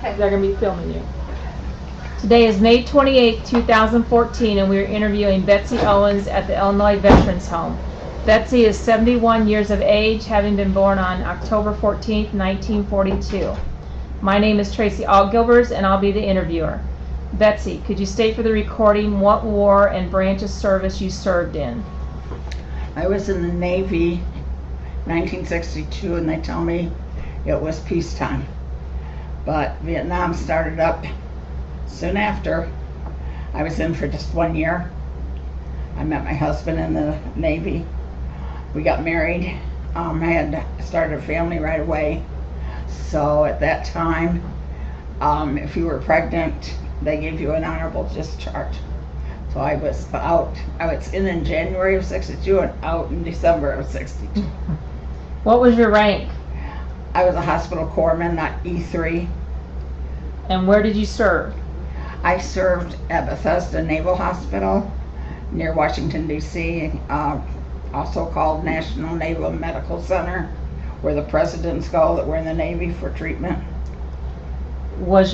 They're going to be filming you. Today is May 28, 2014, and we are interviewing Betsy Owens at the Illinois Veterans Home. Betsy is 71 years of age, having been born on October 14, 1942. My name is Tracy Allgilbers, and I'll be the interviewer. Betsy, could you state for the recording what war and branch of service you served in? I was in the Navy 1962, and they tell me it was peacetime. But Vietnam started up soon after. I was in for just 1 year. I met my husband in the Navy. We got married. I had started a family right away. So at that time, if you were pregnant, they gave you an honorable discharge. So I was out. I was in January of 62 and out in December of 62. What was your rank? I was a hospital corpsman, not E3. And where did you serve? I served at Bethesda Naval Hospital near Washington, D.C., also called National Naval Medical Center, where the presidents go that were in the Navy for treatment. What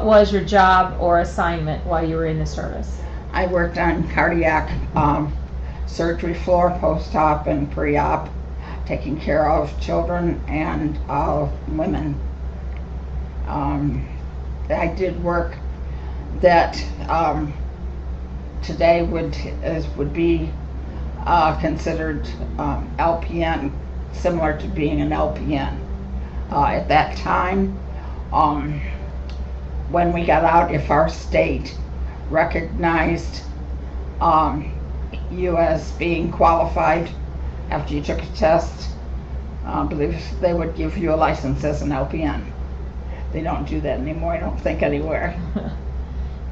was your job or assignment while you were in the service? I worked on cardiac surgery floor, post-op and pre-op, taking care of children and women. I did work that today would be considered LPN, similar to being an LPN. At that time, when we got out, if our state recognized you as being qualified after you took a test, I believe they would give you a license as an LPN. They don't do that anymore, I don't think, anywhere.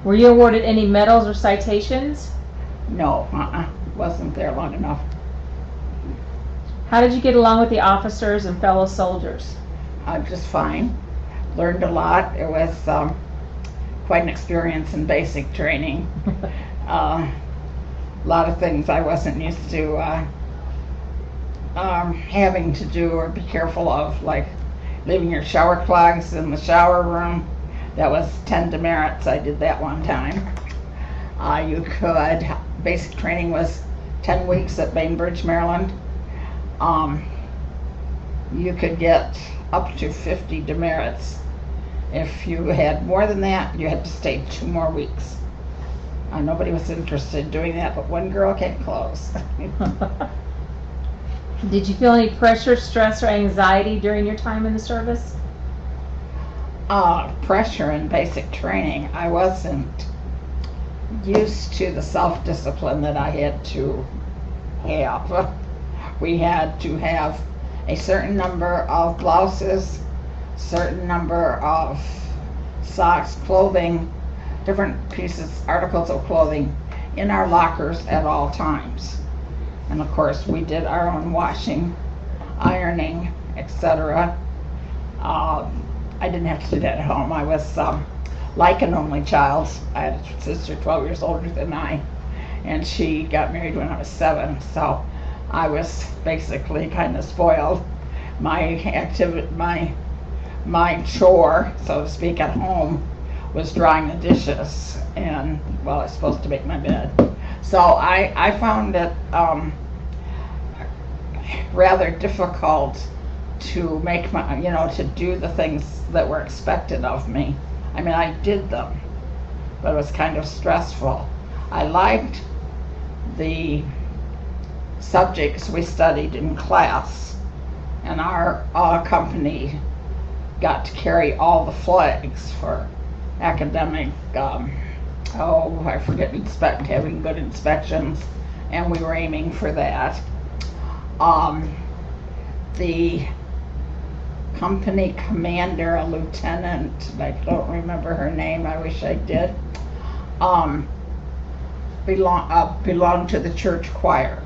Were you awarded any medals or citations? No, wasn't there long enough. How did you get along with the officers and fellow soldiers? Just fine. Learned a lot. It was quite an experience in basic training. A lot of things I wasn't used to having to do or be careful of, like leaving your shower clogs in the shower room. That was 10 demerits. I did that one time. Basic training was 10 weeks at Bainbridge, Maryland. You could get up to 50 demerits. If you had more than that, you had to stay 2 more weeks. Nobody was interested in doing that, but one girl came close. Did you feel any pressure, stress, or anxiety during your time in the service? Pressure in basic training. I wasn't used to the self-discipline that I had to have. We had to have a certain number of blouses, certain number of socks, clothing, different articles of clothing in our lockers at all times. And of course we did our own washing, ironing, etc. I didn't have to do that at home. I was like an only child. I had a sister 12 years older than I, and she got married when I was 7, so I was basically kind of spoiled. My chore, so to speak, at home was drying the dishes, and well, I was supposed to make my bed. So I found it rather difficult to make to do the things that were expected of me. I mean, I did them, but it was kind of stressful. I liked the subjects we studied in class, and our company got to carry all the flags for academic, I forget, having good inspections, and we were aiming for that. The company commander, a lieutenant, I don't remember her name, I wish I did, belonged to the church choir,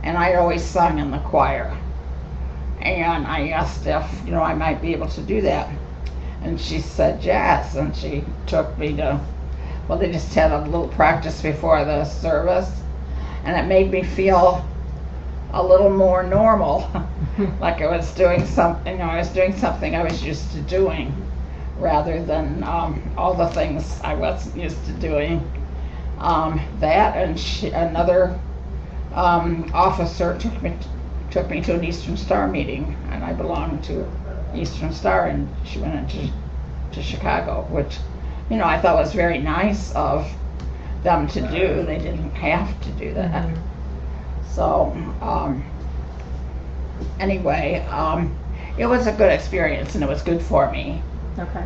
and I always sung in the choir, and I asked if I might be able to do that, and she said yes, and she took me to, they just had a little practice before the service, and it made me feel a little more normal, like I was doing something I was used to doing. rather than all the things I wasn't used to doing. That and another officer took me to an Eastern Star meeting, and I belonged to Eastern Star, and she went into Chicago, which I thought was very nice of them to do. They didn't have to do that. Mhm. So anyway, it was a good experience, and it was good for me. Okay.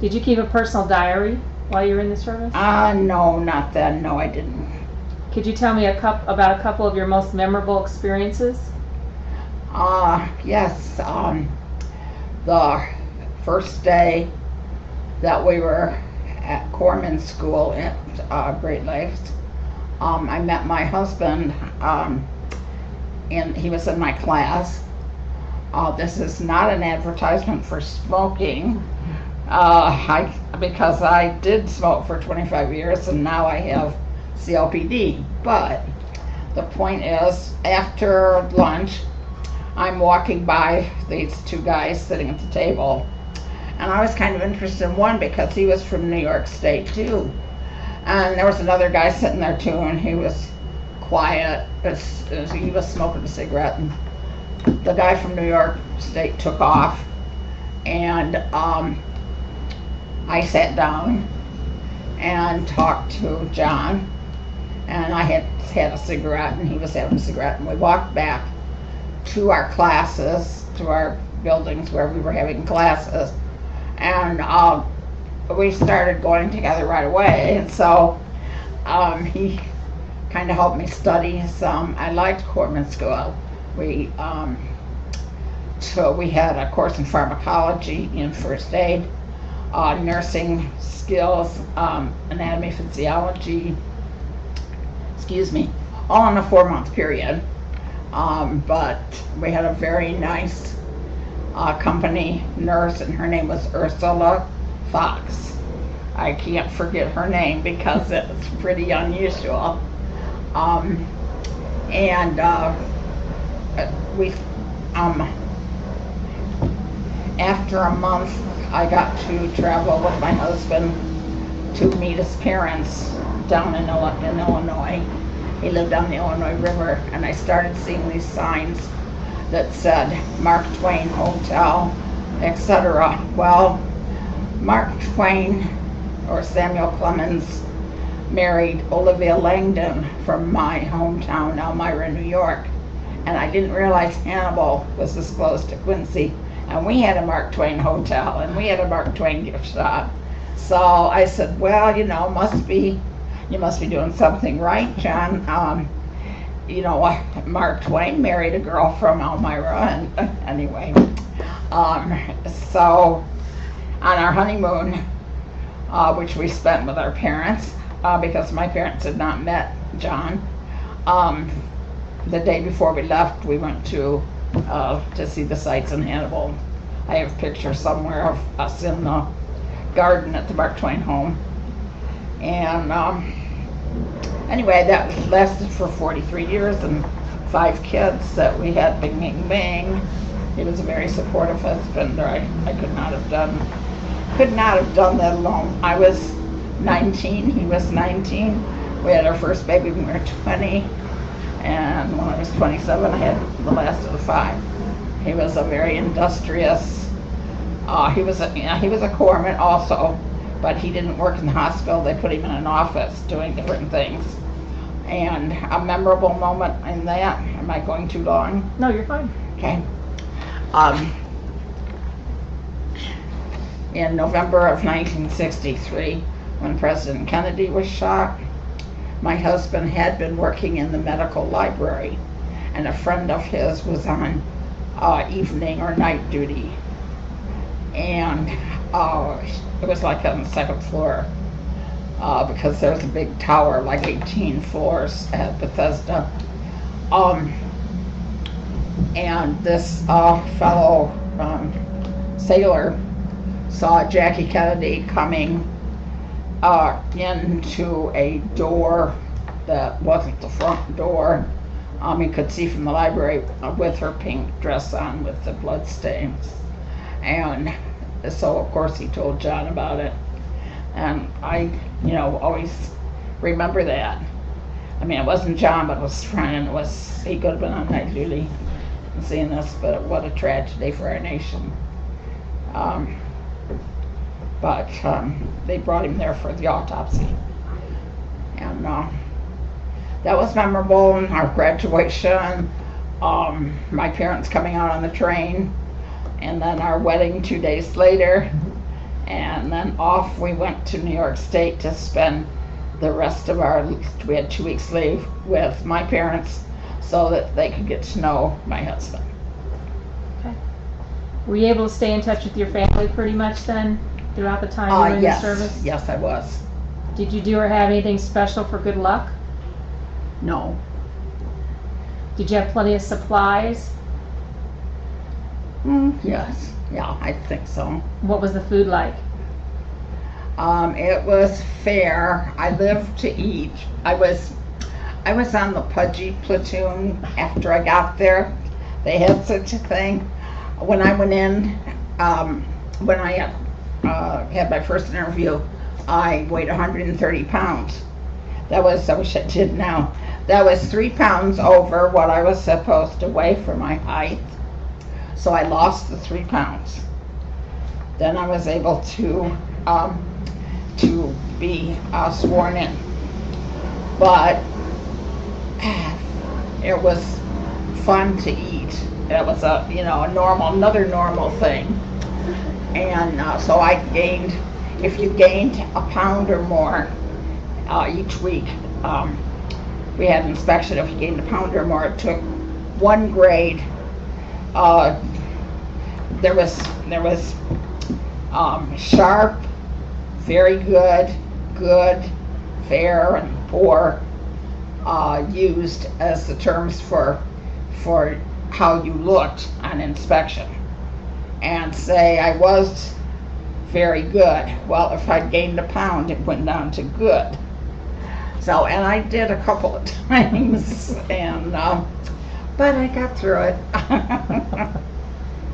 Did you keep a personal diary while you were in the service? No, not then. No, I didn't. Could you tell me about a couple of your most memorable experiences? Yes. The first day that we were at Corpsman School at Great Lakes, I met my husband, and he was in my class. This is not an advertisement for smoking, because I did smoke for 25 years and now I have COPD. But the point is, after lunch, I'm walking by these two guys sitting at the table, and I was kind of interested in one because he was from New York State too. And there was another guy sitting there too, and he was quiet as he was smoking a cigarette. And the guy from New York State took off, and I sat down and talked to John, and I had a cigarette, and he was having a cigarette, and we walked back to our classes, to our buildings where we were having classes, and we started going together right away. And so he kind of helped me study some. I liked Corpsman School. We had a course in pharmacology, in first aid, nursing skills, anatomy, physiology, all in a 4-month period. But we had a very nice company nurse, and her name was Ursula Fox. I can't forget her name because it's pretty unusual. And we after a month, I got to travel with my husband to meet his parents down in Illinois. He lived on the Illinois River, and I started seeing these signs that said Mark Twain Hotel, etc. Well, Mark Twain, or Samuel Clemens, married Olivia Langdon from my hometown, Elmira, New York. And I didn't realize Hannibal was this close to Quincy. And we had a Mark Twain hotel, and we had a Mark Twain gift shop. So I said, well, you must be doing something right, John. Mark Twain married a girl from Elmira, and anyway. So on our honeymoon, which we spent with our parents, because my parents had not met John, the day before we left, we went to see the sights in Hannibal. I have pictures somewhere of us in the garden at the Mark Twain home. And anyway, that lasted for 43 years and 5 kids that we had. Bing, bing, bing. He was a very supportive husband. I could not have done that alone. I was 19, he was 19. We had our first baby when we were 20. And when I was 27, I had the last of the 5. He was a very industrious. He was a corpsman also, but he didn't work in the hospital. They put him in an office doing different things. And a memorable moment in that. Am I going too long? No, you're fine. Okay. In November of 1963, when President Kennedy was shot, my husband had been working in the medical library, and a friend of his was on evening or night duty. And it was like on the 2nd floor, because there's a big tower, like 18 floors at Bethesda. And this fellow sailor saw Jackie Kennedy coming into a door that wasn't the front door. He could see from the library with her pink dress on with the blood stains. And so of course he told John about it. And I, always remember that. I mean, it wasn't John, but it was a friend. He could have been on night duty and seeing this, but what a tragedy for our nation. But they brought him there for the autopsy. And that was memorable. And our graduation, my parents coming out on the train, and then our wedding 2 days later. And then off we went to New York State to spend the rest of we had 2 weeks leave with my parents so that they could get to know my husband. Okay. Were you able to stay in touch with your family pretty much then throughout the time you were in the service? Yes, I was. Did you do or have anything special for good luck? No. Did you have plenty of supplies? Yes. Yeah, I think so. What was the food like? It was fair. I lived to eat. I was on the pudgy platoon after I got there. They had such a thing. When I went in, when I had my first interview, I weighed 130 pounds. I wish I did now. That was 3 pounds over what I was supposed to weigh for my height. So I lost the 3 pounds. Then I was able to be sworn in. But it was fun to eat. It was another normal thing. And so I gained, if you gained a pound or more each week, we had an inspection. If you gained a pound or more, it took 1 grade. There was sharp, very good, fair, and poor used as the terms for how you looked on inspection. And say I was very good. Well, if I gained a pound, it went down to good. So, and I did a couple of times, and but I got through it.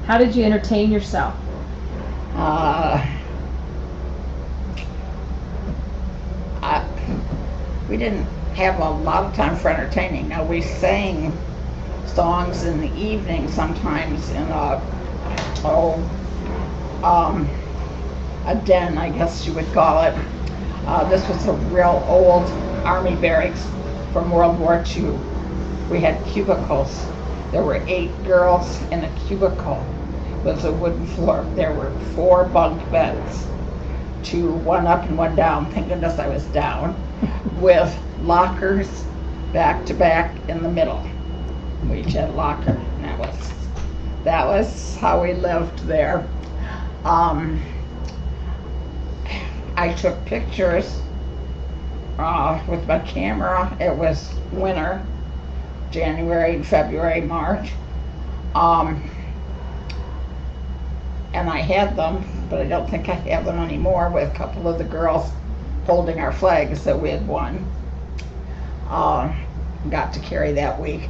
How did you entertain yourself? We didn't have a lot of time for entertaining. Now, we sang songs in the evening sometimes in a den, I guess you would call it. This was a real old army barracks from World War II. We had cubicles. There were 8 girls in a cubicle with a wooden floor. There were 4 bunk beds, 1 up and 1 down. Thank goodness I was down, with lockers back to back in the middle. We each had a locker, and that was how we lived there. I took pictures with my camera. It was winter, January, February, March. And I had them, but I don't think I have them anymore, with a couple of the girls holding our flags that we had won. Got to carry that week.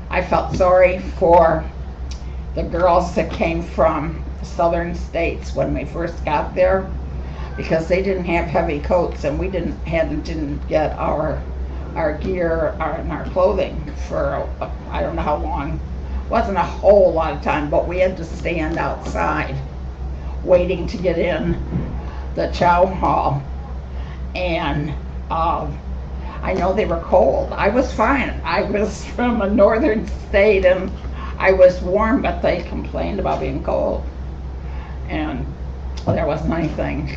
I felt sorry for the girls that came from southern states when we first got there, because they didn't have heavy coats, and we didn't get our gear and our clothing for I don't know how long. Wasn't a whole lot of time, but we had to stand outside waiting to get in the chow hall. And I know they were cold. I was fine. I was from a northern state and I was warm, but they complained about being cold. And there wasn't anything,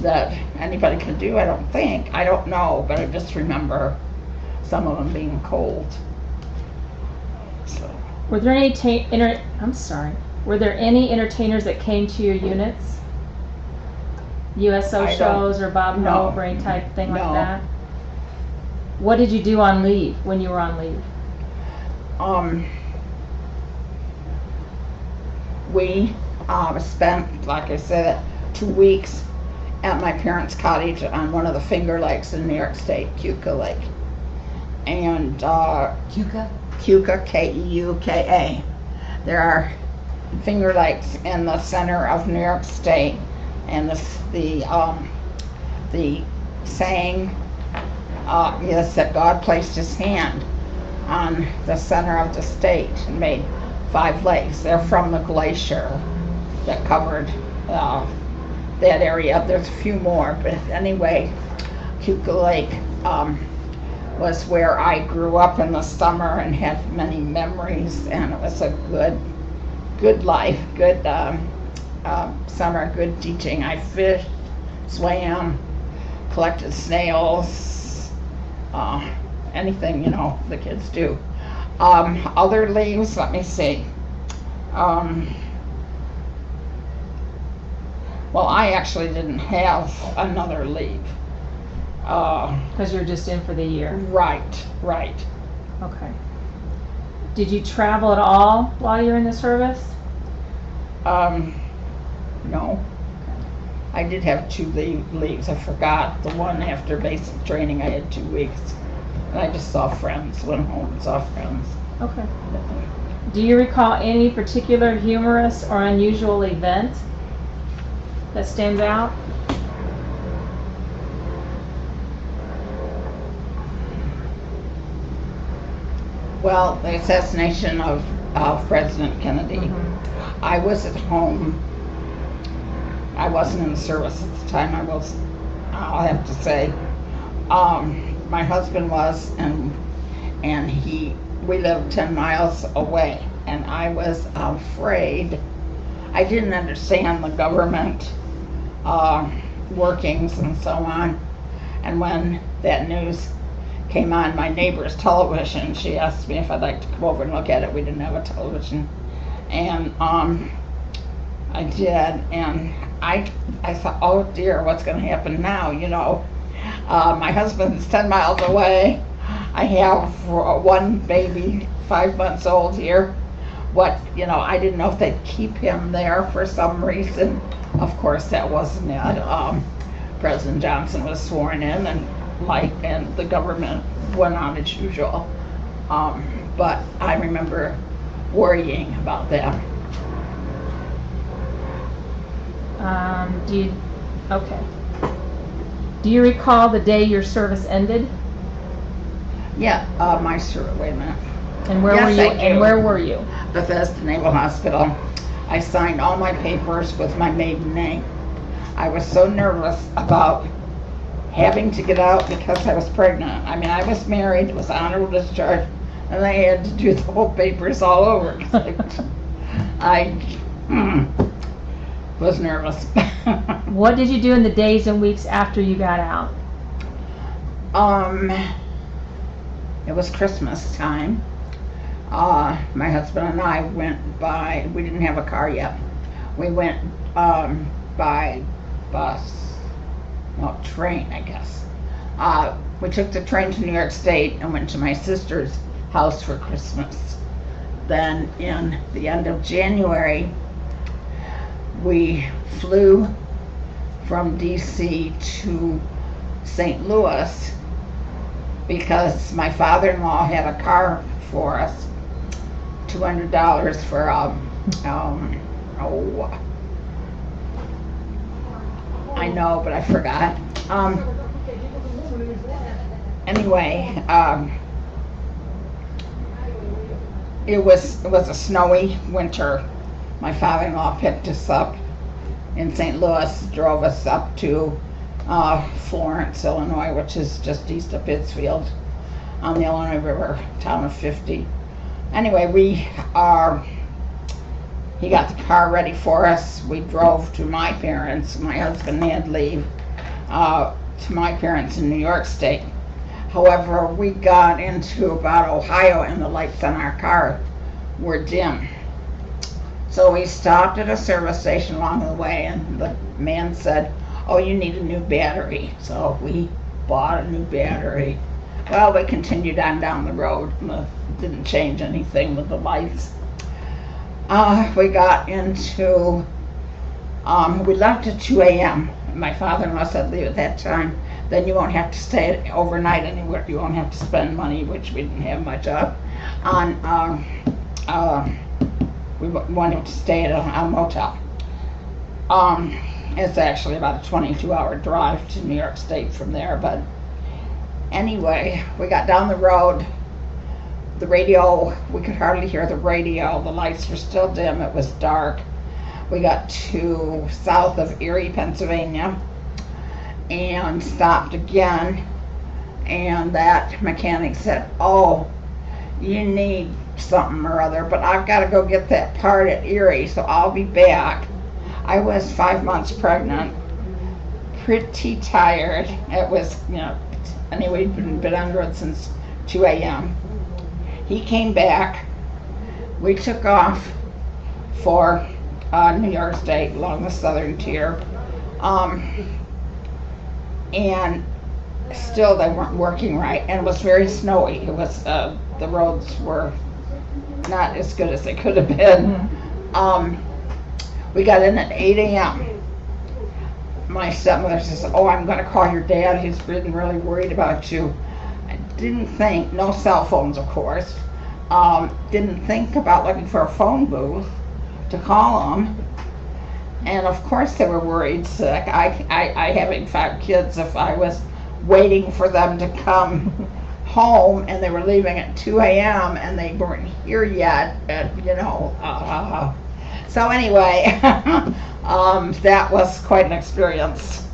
that anybody could do, I don't think. I don't know, but I just remember some of them being cold. So. Were there any Were there any entertainers that came to your units? USO shows or Bob Hope or any type thing like that? What did you do on leave when you were on leave? We spent, like I said, 2 weeks at my parents' cottage on one of the Finger Lakes in New York State, Keuka Lake. And Keuka? Keuka, Keuka. There are Finger Lakes in the center of New York State, and the saying is that God placed His hand on the center of the state and made 5 lakes. They're from the glacier that covered that area. There's a few more, but anyway, Cuca Lake was where I grew up in the summer and had many memories, and it was a good life, good summer, good teaching. I fished, swam, collected snails, anything, the kids do. Other leaves, let me see. Well, I actually didn't have another leave. Because you're just in for the year. Right. Okay. Did you travel at all while you're in the service? No. I did have 2 leaves. I forgot the one after basic training. I had 2 weeks. And I just saw friends, went home and saw friends. Okay. Do you recall any particular humorous or unusual event that stands out? Well, the assassination of President Kennedy. Mm-hmm. I was at home. I wasn't in the service at the time. I'll have to say, my husband was, and we lived 10 miles away, and I was afraid. I didn't understand the government workings and so on. And when that news came on my neighbor's television, she asked me if I'd like to come over and look at it. We didn't have a television, and I did, and I thought, oh dear, what's going to happen now? My husband's 10 miles away. I have one baby, 5 months old here. I didn't know if they'd keep him there for some reason. Of course, that wasn't it. President Johnson was sworn in, and the government went on as usual. But I remember worrying about that. Okay. Do you recall the day your service ended? Yeah, wait a minute. And where Yes, were you? I do. And where were you? Bethesda Naval Hospital. I signed all my papers with my maiden name. I was so nervous about having to get out because I was pregnant. I mean, I was married, it was honorable discharge, and I had to do the whole papers all over. I was nervous. What did you do in the days and weeks after you got out? It was Christmas time. My husband and I we didn't have a car yet. We went by train, I guess. We took the train to New York State and went to my sister's house for Christmas. Then in the end of January, we flew from DC to St. Louis because my father-in-law had a car for us, $200 for I know, but I forgot. Anyway, it was a snowy winter. My father-in-law picked us up in St. Louis, drove us up to Florence, Illinois, which is just east of Pittsfield on the Illinois River, town of 50. Anyway, he got the car ready for us. We drove to my parents. My husband had leave to my parents in New York State. However, we got into about Ohio and the lights on our car were dim. So we stopped at a service station along the way, and the man said, "Oh, you need a new battery." So we bought a new battery. Well, we continued on down the road. Didn't change anything with the lights. We got into, we left at 2 a.m. My father-in-law said leave at that time. Then you won't have to stay overnight anywhere. You won't have to spend money, which we didn't have much of, on we wanted to stay at a motel. It's actually about a 22-hour drive to New York State from there, but anyway, we got down the road. The radio, we could hardly hear the radio. The lights were still dim. It was dark. We got to south of Erie, Pennsylvania, and stopped again. And that mechanic said, "Oh, you need something or other, but I've got to go get that part at Erie, so I'll be back." I was 5 months pregnant, pretty tired. It was, anyway, been under it since 2 a.m. He came back. We took off for New York State along the southern tier. And still they weren't working right, and it was very snowy. It was, the roads were not as good as they could have been. We got in at 8 a.m. My stepmother says, "Oh, I'm going to call your dad. He's been really worried about you." I didn't think, no cell phones, of course. Didn't think about looking for a phone booth to call them. And of course they were worried sick. I having 5 kids, if I was waiting for them to come home and they were leaving at 2 a.m. and they weren't here yet, so anyway, that was quite an experience.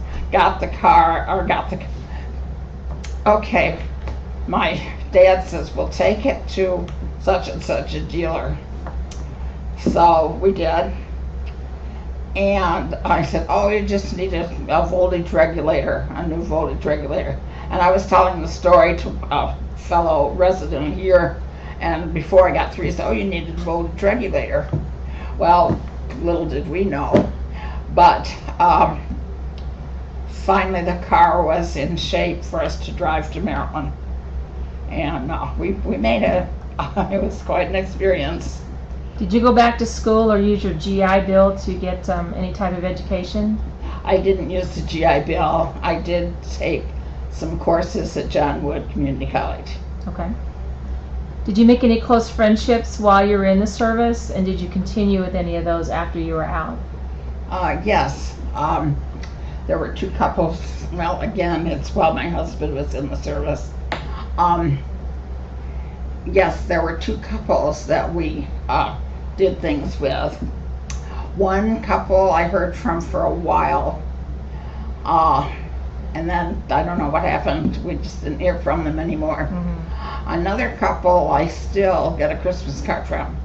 Okay, my dad says, "We'll take it to such and such a dealer." So we did. And I said, "Oh, you just need a voltage regulator, a new voltage regulator." And I was telling the story to a fellow resident here, and before I got through, he said, "Oh, you need a voltage regulator." Well, little did we know, but finally the car was in shape for us to drive to Maryland, and we made it. It was quite an experience. Did you go back to school or use your GI Bill to get any type of education? I didn't use the GI Bill. I did take some courses at John Wood Community College. Okay. Did you make any close friendships while you were in the service, and did you continue with any of those after you were out? Yes. There were 2 couples. Well, again, it's while my husband was in the service. Yes, there were 2 couples that we did things with. One couple I heard from for a while, and then I don't know what happened. We just didn't hear from them anymore. Another couple I still get a Christmas card from.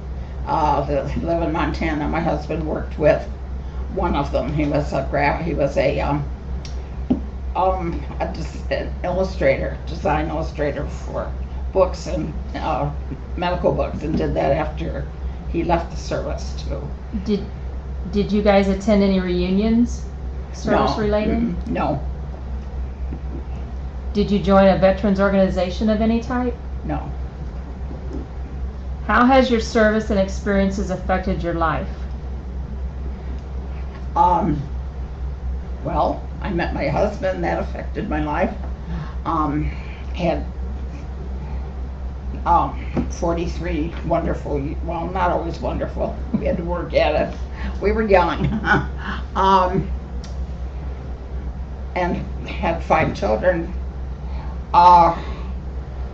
They live in Montana. My husband worked with one of them. He was an illustrator, design illustrator for books and medical books, and did that after he left the service too. Did you guys attend any reunions, service related? No. Did you join a veterans organization of any type? No. How has your service and experiences affected your life? Well, I met my husband. That affected my life. Had 43 wonderful, well, not always wonderful. We had to work at it. We were young. And had 5 children.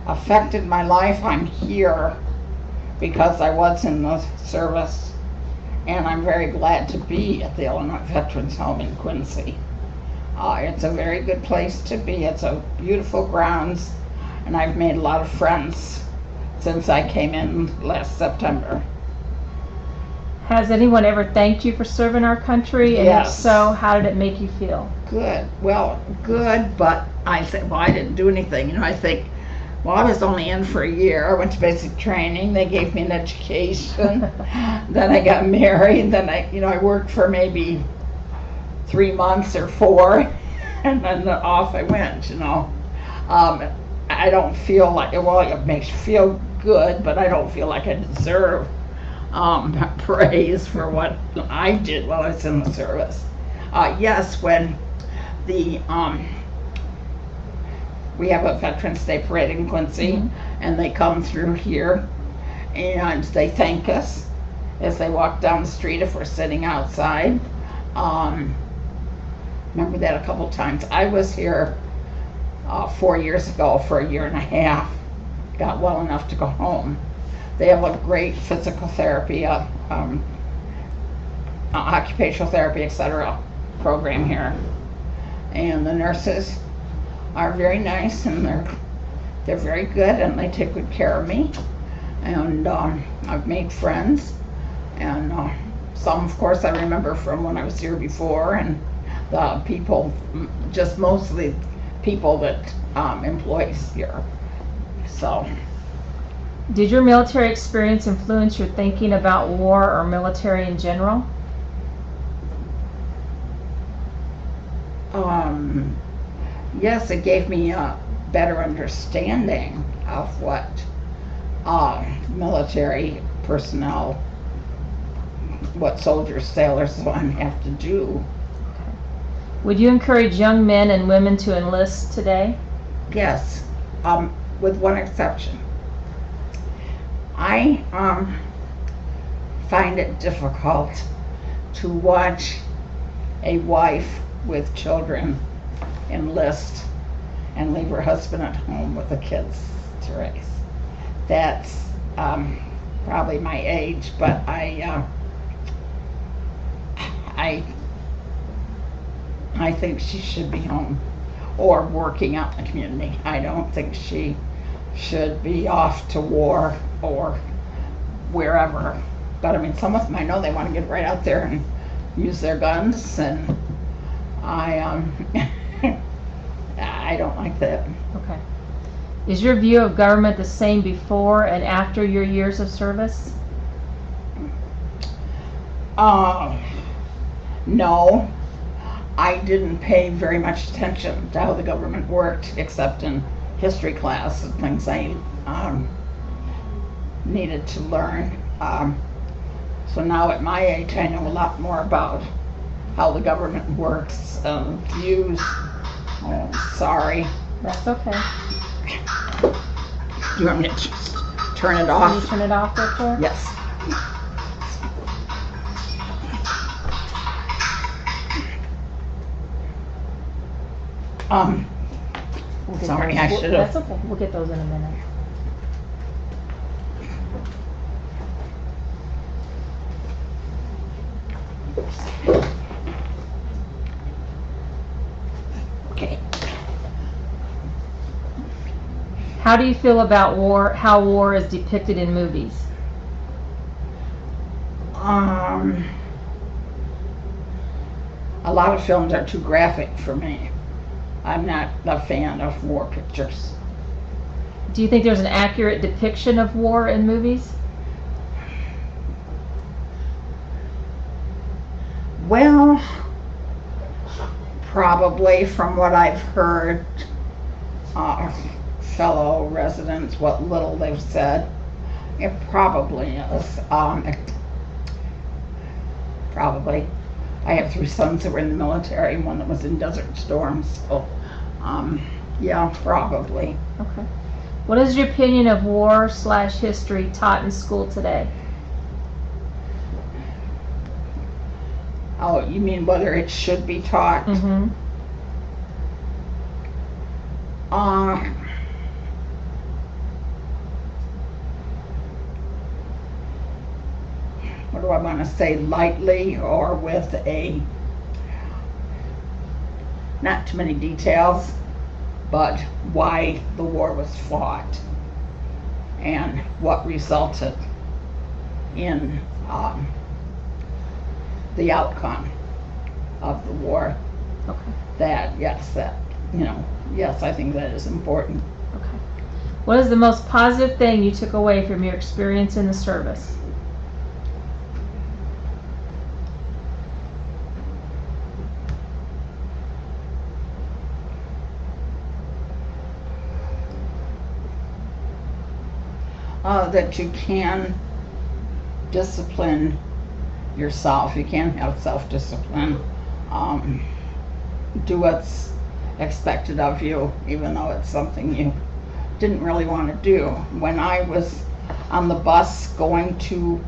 Affected my life. I'm here because I was in the service, and I'm very glad to be at the Illinois Veterans Home in Quincy. It's a very good place to be. It's a beautiful grounds, and I've made a lot of friends since I came in last September. Has anyone ever thanked you for serving our country? And Yes. if so, how did it make you feel? Good. Well, good, but I said, well, I didn't do anything. I think, well, I was only in for a year. I went to basic training. They gave me an education. Then I got married. Then I worked for maybe 3 months or 4, and then off I went. I don't feel like, well, it makes you feel good, but I don't feel like I deserve praise for what I did while I was in the service. Yes, when we have a Veterans Day parade in Quincy, and they come through here, and they thank us, as they walk down the street if we're sitting outside. Remember that a couple times. I was here 4 years ago for a year and a half. Got well enough to go home. They have a great physical therapy, occupational therapy, etc. program here, and the nurses are very nice, and they're very good, and they take good care of me. And I've made friends, and some, of course, I remember from when I was here before, and the people, just mostly people that employs here. So. Did your military experience influence your thinking about war or military in general? Yes, it gave me a better understanding of what military personnel, what soldiers, sailors, so on have to do. Would you encourage young men and women to enlist today? Yes, with one exception. I find it difficult to watch a wife with children enlist and leave her husband at home with the kids to raise. That's probably my age, but I think she should be home or working out in the community. I don't think she should be off to war or wherever. But I mean, some of them, I know they want to get right out there and use their guns, and I I don't like that. Okay. Is your view of government the same before and after your years of service? No, I didn't pay very much attention to how the government worked, except in history class and things I needed to learn. So now at my age, I know a lot more about how the government works, views. Oh, sorry. That's okay. You want me to just turn it Can off? you turn it off real quick? Yes. Sorry, I should have. That's okay. We'll get those in a minute. Okay. How do you feel about war, how war is depicted in movies? A lot of films are too graphic for me. I'm not a fan of war pictures. Do you think there's an accurate depiction of war in movies? Well, probably from what I've heard, fellow residents, what little they've said, it probably is. Probably. I have 3 sons that were in the military and one that was in Desert Storm, so yeah, probably. Okay. What is your opinion of war/history taught in school today? Oh, you mean whether it should be taught? Mm-hmm. What do I want to say, lightly or with not too many details, but why the war was fought and what resulted in the outcome of the war. Okay. Yes, I think that is important. Okay. What is the most positive thing you took away from your experience in the service? That you can discipline yourself. You can have self-discipline. Do what's expected of you, even though it's something you didn't really want to do. When I was on the bus going to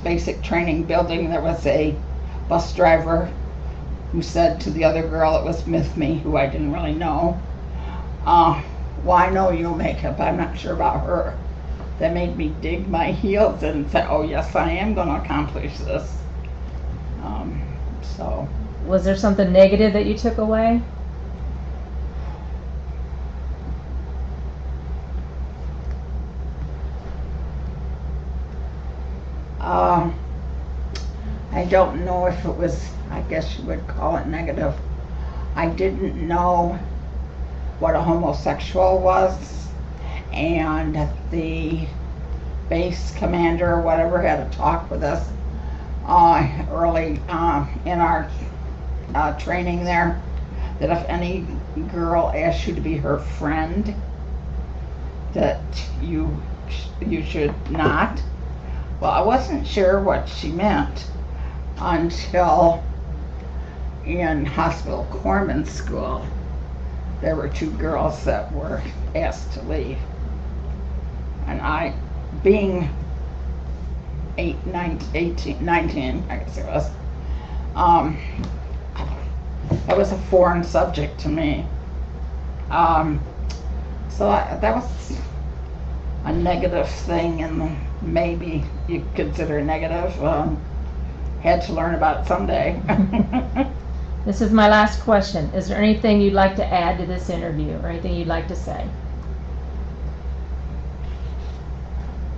basic training building, there was a bus driver who said to the other girl, it was with me, who I didn't really know, well, I know you'll make it, but I'm not sure about her. That made me dig my heels and say, oh yes, I am going to accomplish this. So. Was there something negative that you took away? I don't know if it was, I guess you would call it negative. I didn't know what a homosexual was, and the base commander or whatever had a talk with us early in our training there, that if any girl asked you to be her friend, that you should not. Well, I wasn't sure what she meant until in hospital corpsman school there were 2 girls that were asked to leave, and I, being 19, I guess it was, that was a foreign subject to me. So that was a negative thing, and maybe you consider negative. Had to learn about it someday. This is my last question. Is there anything you'd like to add to this interview, or anything you'd like to say?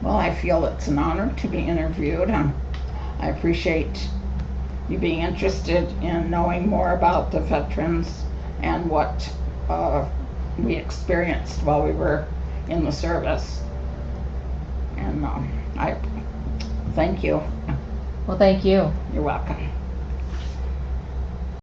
Well, I feel it's an honor to be interviewed. I appreciate you being interested in knowing more about the veterans and what we experienced while we were in the service. And I thank you. Well, thank you. You're welcome.